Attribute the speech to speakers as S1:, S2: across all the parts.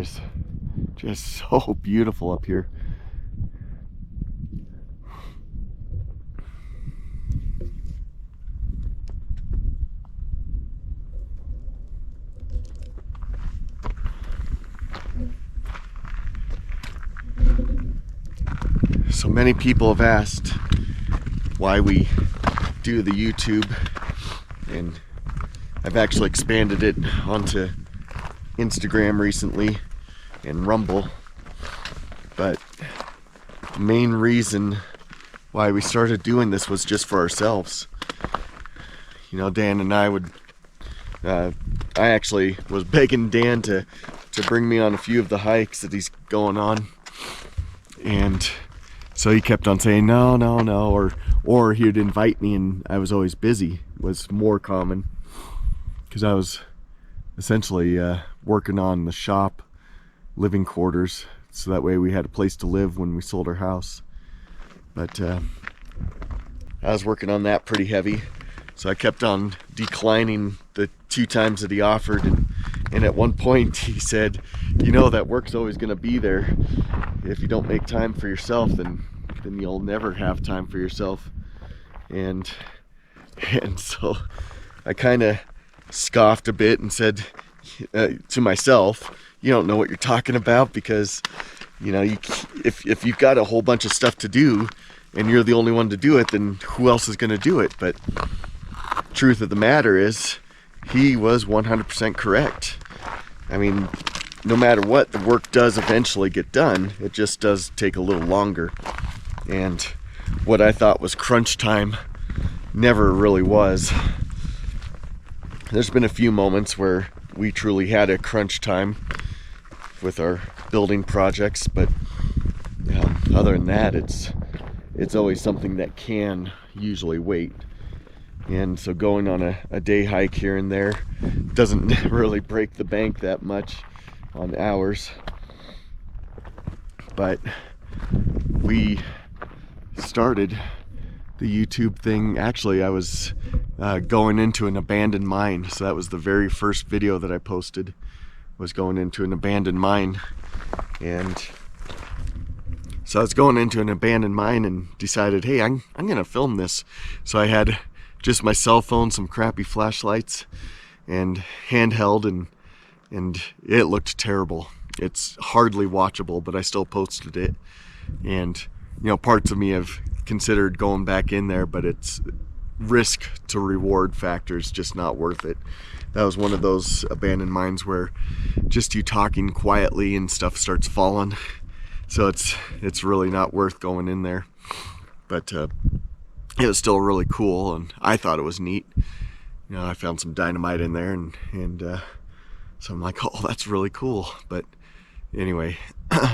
S1: is just so beautiful up here. So many people have asked why we do the YouTube, and I've actually expanded it onto Instagram recently and Rumble. But the main reason why we started doing this was just for ourselves. You know, Dan and I would, I actually was begging Dan to bring me on a few of the hikes that he's going on. And so he kept on saying no, or he would invite me and I was always busy, was more common, because I was essentially working on the shop, living quarters, so that way we had a place to live when we sold our house. But I was working on that pretty heavy, so I kept on declining the 2 times that he offered, and at one point he said, you know, that work's always going to be there. If you don't make time for yourself, then you'll never have time for yourself. And so I kind of scoffed a bit and said to myself, you don't know what you're talking about, because you know, if you've got a whole bunch of stuff to do and you're the only one to do it, then who else is going to do it? But truth of the matter is, he was 100% correct. I mean, no matter what, the work does eventually get done. It just does take a little longer. And what I thought was crunch time never really was. There's been a few moments where we truly had a crunch time with our building projects, but other than that, it's always something that can usually wait. And so going on a day hike here and there doesn't really break the bank that much on hours. But we started the YouTube thing. Actually, I was going into an abandoned mine, so that was the very first video that I posted, was going into an abandoned mine. And so I was going into an abandoned mine and decided, hey, I'm gonna film this. So I had just my cell phone, some crappy flashlights, and handheld, and it looked terrible. It's hardly watchable, but I still posted it. And you know, parts of me have considered going back in there, but it's risk to reward factors just not worth it. That was one of those abandoned mines where just you talking quietly and stuff starts falling, so it's really not worth going in there. But it was still really cool, and I thought it was neat. You know, I found some dynamite in there, and so I'm like, oh, that's really cool. But anyway,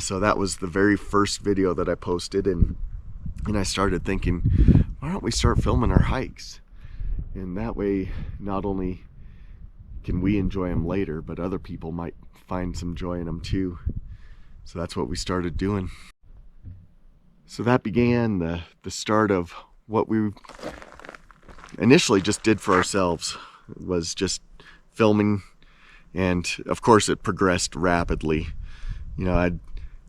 S1: so that was the very first video that I posted, and I started thinking, why don't we start filming our hikes? And that way, not only can we enjoy them later, but other people might find some joy in them too. So that's what we started doing. So that began the start of what we initially just did for ourselves, was just filming. And of course it progressed rapidly. You know, I'd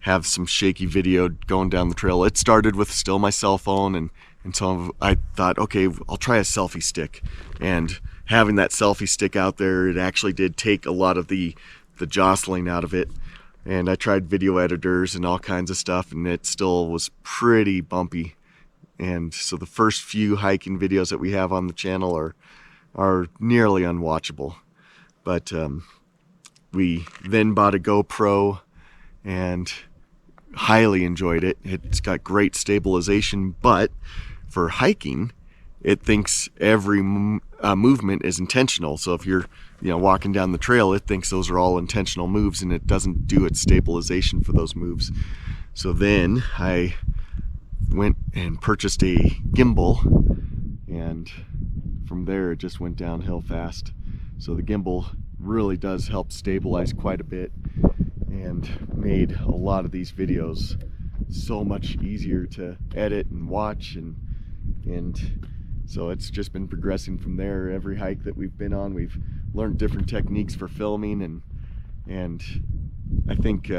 S1: have some shaky video going down the trail. It started with still my cell phone, and so I thought, okay, I'll try a selfie stick. And having that selfie stick out there, it actually did take a lot of the jostling out of it. And I tried video editors and all kinds of stuff, and it still was pretty bumpy. And so the first few hiking videos that we have on the channel are nearly unwatchable. But we then bought a GoPro and highly enjoyed it. It's got great stabilization, but for hiking, it thinks every movement is intentional. So if you're, you know, walking down the trail, it thinks those are all intentional moves, and it doesn't do its stabilization for those moves. So then I went and purchased a gimbal, and from there it just went downhill fast. So the gimbal really does help stabilize quite a bit, and made a lot of these videos so much easier to edit and watch, and so it's just been progressing from there. Every hike that we've been on, we've learned different techniques for filming, and I think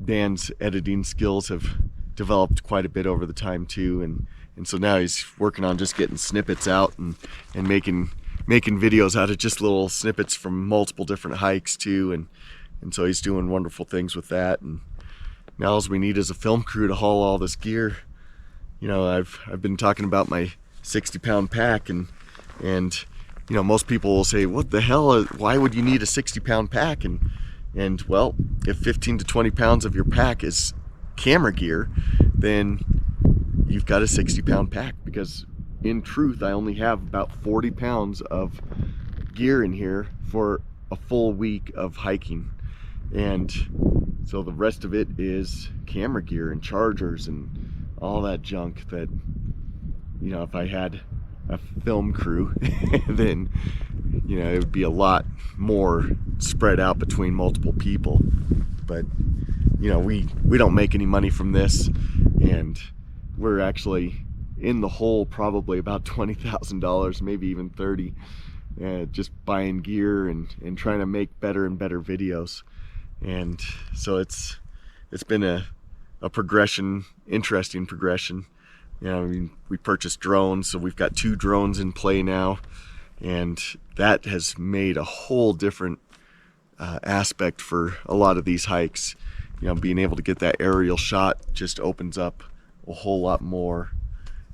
S1: Dan's editing skills have developed quite a bit over the time too, and so now he's working on just getting snippets out and making videos out of just little snippets from multiple different hikes too, and so he's doing wonderful things with that. And now all we need is a film crew to haul all this gear. You know, I've been talking about my 60-pound pack, and you know, most people will say, what the hell, why would you need a 60-pound pack? And well, if 15 to 20 pounds of your pack is camera gear, then you've got a 60-pound pack, because in truth I only have about 40 pounds of gear in here for a full week of hiking. And so the rest of it is camera gear and chargers and all that junk that, you know, if I had a film crew then, you know, it would be a lot more spread out between multiple people. But you know, we don't make any money from this, and we're actually in the hole probably about $20,000, maybe even 30, just buying gear and trying to make better and better videos. And so it's been a progression, interesting progression. You know, I mean, we purchased drones, so we've got 2 drones in play now, and that has made a whole different aspect for a lot of these hikes. You know, being able to get that aerial shot just opens up a whole lot more.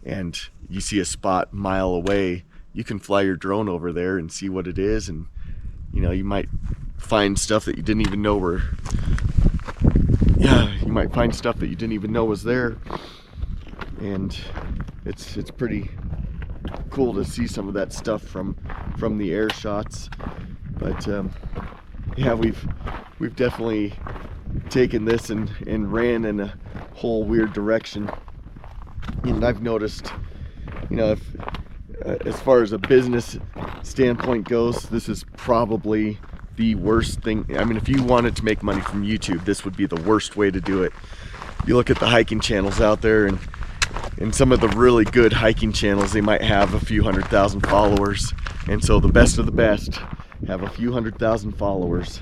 S1: And you see a spot a mile away, you can fly your drone over there and see what it is, and you know, you might find stuff that you didn't even know were, you might find stuff that you didn't even know was there. And it's pretty cool to see some of that stuff from the air shots. But yeah, we've definitely taken this and ran in a whole weird direction. And I've noticed, you know, if as far as a business standpoint goes, this is probably the worst thing. I mean, if you wanted to make money from YouTube, this would be the worst way to do it. You look at the hiking channels out there, and some of the really good hiking channels, they might have a few 100,000 followers, and so the best of the best have a few 100,000 followers,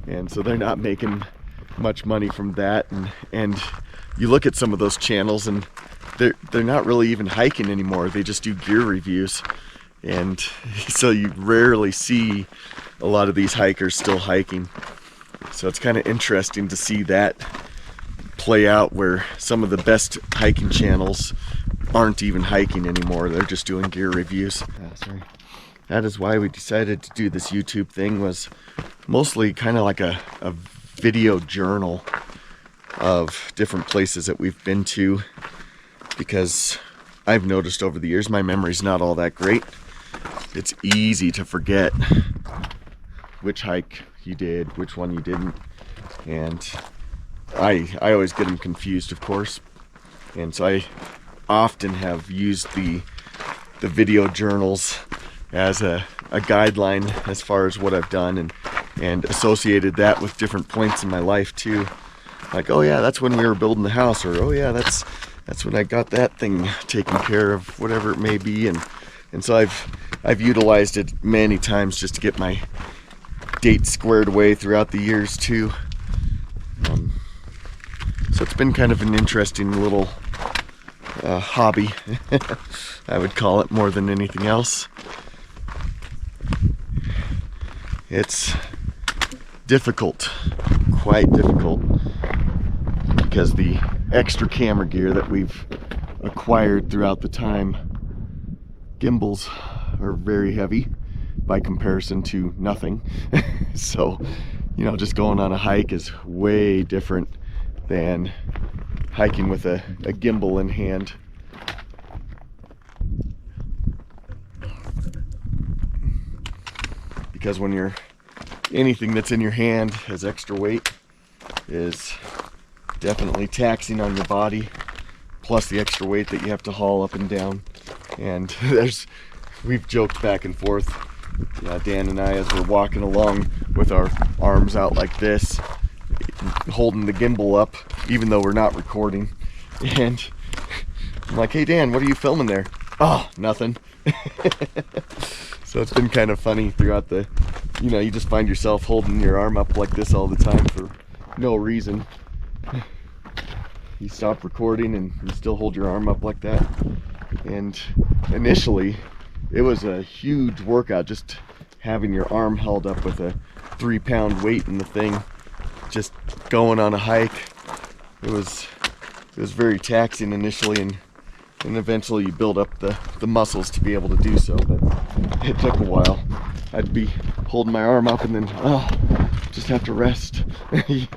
S1: and so they're not making much money from that. And you look at some of those channels, and they're not really even hiking anymore. They just do gear reviews, and so you rarely see a lot of these hikers still hiking. So it's kind of interesting to see that play out, where some of the best hiking channels aren't even hiking anymore. They're just doing gear reviews. Sorry. That is why we decided to do this YouTube thing, was mostly kind of like a video journal of different places that we've been to, because I've noticed over the years my memory's not all that great. It's easy to forget which hike you did, which one you didn't, and I always get them confused, of course. And so I often have used the video journals as a guideline as far as what I've done, and associated that with different points in my life too. Like, oh yeah, that's when we were building the house, or oh yeah, that's when I got that thing taken care of, whatever it may be. And so I've utilized it many times just to get my dates squared away throughout the years too. So it's been kind of an interesting little hobby, I would call it, more than anything else. It's difficult, quite difficult, because the extra camera gear that we've acquired throughout the time, gimbals are very heavy by comparison to nothing. So, you know, just going on a hike is way different than hiking with a gimbal in hand. Because when you're, anything that's in your hand has extra weight is definitely taxing on your body, plus the extra weight that you have to haul up and down. And we've joked back and forth, Dan and I, as we're walking along with our arms out like this, holding the gimbal up, even though we're not recording. And I'm like, hey Dan, what are you filming there? Oh, nothing. So it's been kind of funny throughout the, you know, you just find yourself holding your arm up like this all the time for no reason. You stop recording and you still hold your arm up like that. And initially, it was a huge workout just having your arm held up with a 3-pound weight in the thing, just going on a hike. It was very taxing initially, and eventually you build up the muscles to be able to do so, but it took a while. I'd be holding my arm up and then, oh, just have to rest. And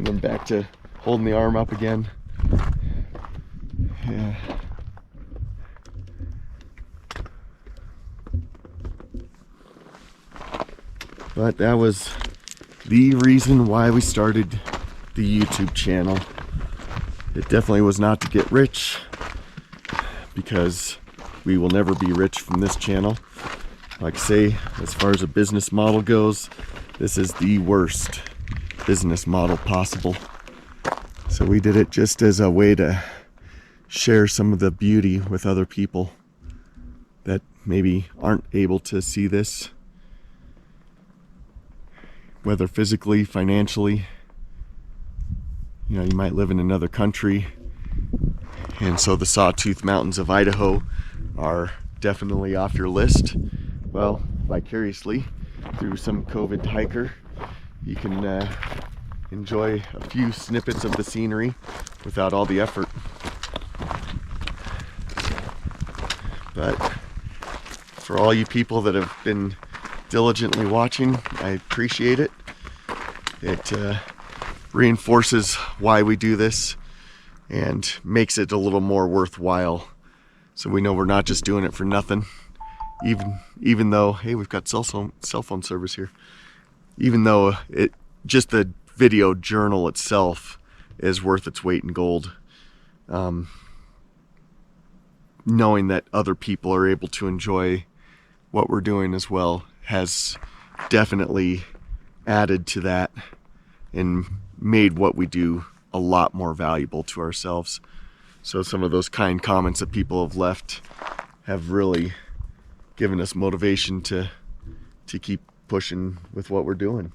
S1: then back to holding the arm up again. Yeah. But that was the reason why we started the YouTube channel. It definitely was not to get rich, because we will never be rich from this channel. Like I say, as far as a business model goes, this is the worst business model possible. So we did it just as a way to share some of the beauty with other people that maybe aren't able to see this, whether physically, financially. You know, you might live in another country, and so the Sawtooth Mountains of Idaho are definitely off your list. Well, vicariously, through some COVID hiker, you can enjoy a few snippets of the scenery without all the effort. But for all you people that have been diligently watching, I appreciate it. It reinforces why we do this and makes it a little more worthwhile, so we know we're not just doing it for nothing. Even though, hey, we've got cell phone service here. Even though just the video journal itself is worth its weight in gold. Knowing that other people are able to enjoy what we're doing as well has definitely added to that and made what we do a lot more valuable to ourselves. So some of those kind comments that people have left have really given us motivation to keep pushing with what we're doing.